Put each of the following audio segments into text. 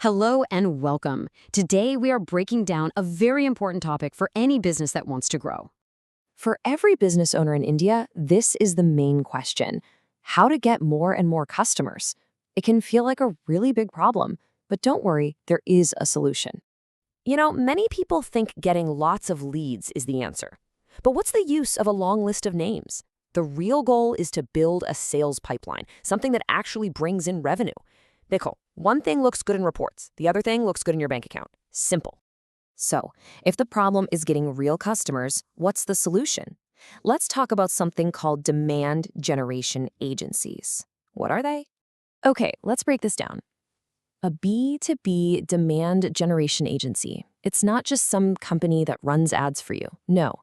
Hello and welcome. Today we are breaking down a very important topic for any business that wants to grow. For every business owner in India, this is the main question: how to get more and more customers. It can feel like a really big problem, but don't worry, there is a solution. Many people think getting lots of leads is the answer. But what's the use of a long list of names? The real goal is to build a sales pipeline, something that actually brings in revenue. Dekho, one thing looks good in reports, the other thing looks good in your bank account. Simple. So, if the problem is getting real customers, what's the solution? Let's talk about something called demand generation agencies. What are they? Okay, let's break this down. A B2B demand generation agency. It's not just some company that runs ads for you. No,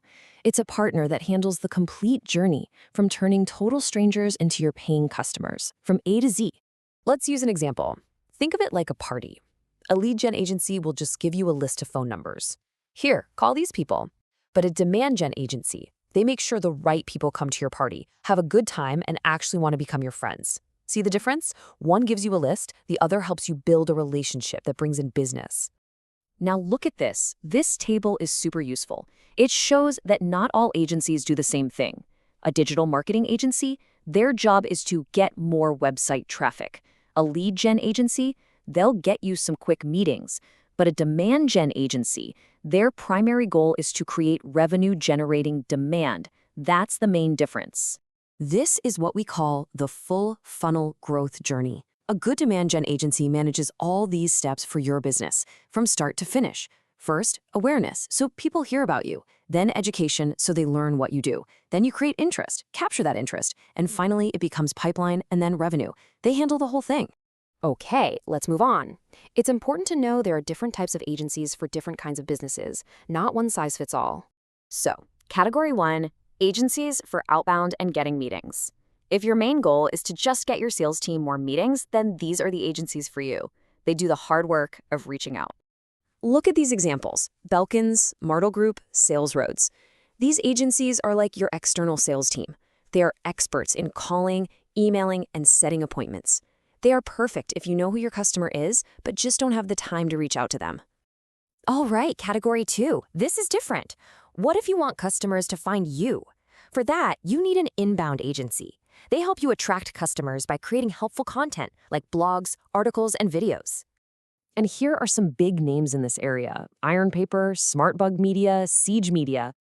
it's a partner that handles the complete journey from turning total strangers into your paying customers, from A to Z. Let's use an example. Think of it like a party. A lead gen agency will just give you a list of phone numbers. Here, call these people. But a demand gen agency, they make sure the right people come to your party, have a good time, and actually want to become your friends. See the difference? One gives you a list, the other helps you build a relationship that brings in business. Now look at this. This table is super useful. It shows that not all agencies do the same thing. A digital marketing agency, their job is to get more website traffic. A lead gen agency, they'll get you some quick meetings. But a demand gen agency, their primary goal is to create revenue-generating demand. That's the main difference. This is what we call the full funnel growth journey. A good demand gen agency manages all these steps for your business, from start to finish. First, awareness, so people hear about you. Then education, so they learn what you do. Then you create interest, capture that interest. And finally, it becomes pipeline and then revenue. They handle the whole thing. Okay, let's move on. It's important to know there are different types of agencies for different kinds of businesses, not one size fits all. So, category 1, agencies for outbound and getting meetings. If your main goal is to just get your sales team more meetings, then these are the agencies for you. They do the hard work of reaching out. Look at these examples: Belkins, Martel Group, Sales Roads. These agencies are like your external sales team. They are experts in calling, emailing, and setting appointments. They are perfect if you know who your customer is, but just don't have the time to reach out to them. All right, category 2. This is different. What if you want customers to find you? For that, you need an inbound agency. They help you attract customers by creating helpful content like blogs, articles, and videos. And here are some big names in this area: Iron Paper, SmartBug Media, Siege Media.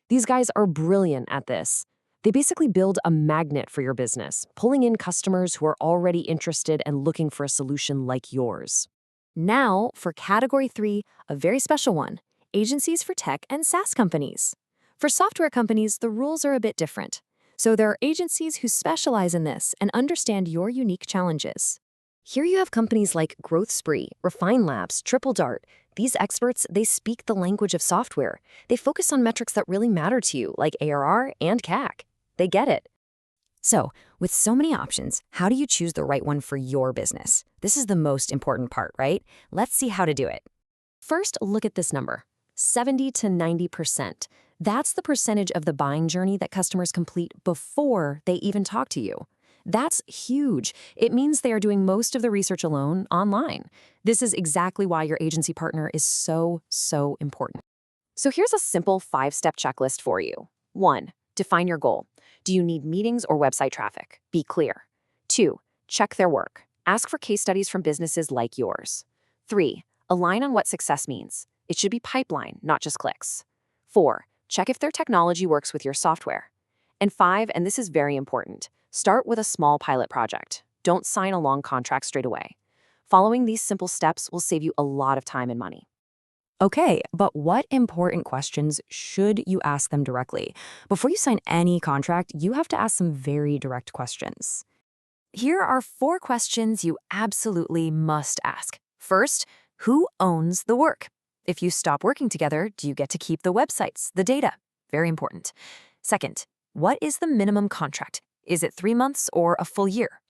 These guys are brilliant at this. They basically build a magnet for your business, pulling in customers who are already interested and looking for a solution like yours. Now, for category 3, a very special one: agencies for tech and SaaS companies. For software companies, the rules are a bit different. So there are agencies who specialize in this and understand your unique challenges. Here you have companies like Growth Spree, Refine Labs, Triple Dart. These experts, they speak the language of software. They focus on metrics that really matter to you, like ARR and CAC. They get it. So, with so many options, how do you choose the right one for your business? This is the most important part, right? Let's see how to do it. First, look at this number: 70 to 90%. That's the percentage of the buying journey that customers complete before they even talk to you. That's huge. It means they are doing most of the research alone online. This is exactly why your agency partner is so important. So here's a simple 5-step checklist for you. 1. Define your goal. Do you need meetings or website traffic? Be clear. 2. Check their work. Ask for case studies from businesses like yours. 3. Align on what success means. It should be pipeline, not just clicks. 4. Check if their technology works with your software. And 5, and this is very important, start with a small pilot project. Don't sign a long contract straight away. Following these simple steps will save you a lot of time and money. Okay, but what important questions should you ask them directly? Before you sign any contract, you have to ask some very direct questions. Here are 4 questions you absolutely must ask. First, who owns the work? If you stop working together, do you get to keep the websites, the data? Very important. Second, what is the minimum contract? Is it 3 months or a full year?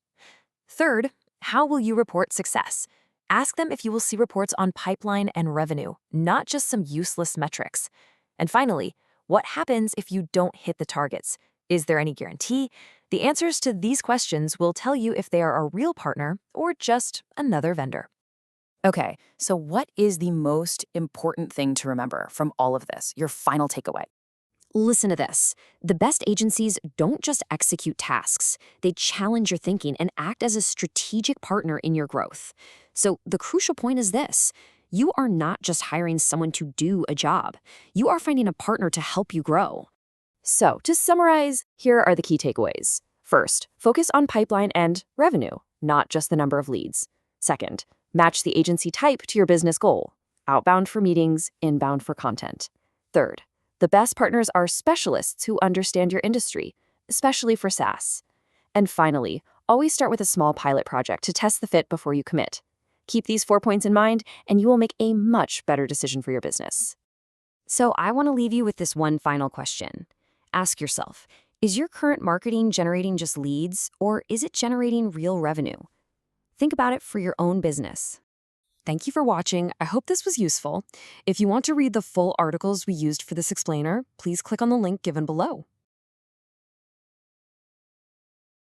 Third, how will you report success? Ask them if you will see reports on pipeline and revenue, not just some useless metrics. And finally, what happens if you don't hit the targets? Is there any guarantee? The answers to these questions will tell you if they are a real partner or just another vendor. Okay, so what is the most important thing to remember from all of this? Your final takeaway. Listen to this. The best agencies don't just execute tasks, they challenge your thinking and act as a strategic partner in your growth. So the crucial point is this: you are not just hiring someone to do a job, you are finding a partner to help you grow. So, to summarize, here are the key takeaways. First, focus on pipeline and revenue, not just the number of leads. Second, match the agency type to your business goal: outbound for meetings, inbound for content. Third, the best partners are specialists who understand your industry, especially for SaaS. And finally, always start with a small pilot project to test the fit before you commit. Keep these 4 points in mind, and you will make a much better decision for your business. So I want to leave you with this one final question. Ask yourself, is your current marketing generating just leads, or is it generating real revenue? Think about it for your own business. Thank you for watching. I hope this was useful. If you want to read the full articles we used for this explainer, please click on the link given below.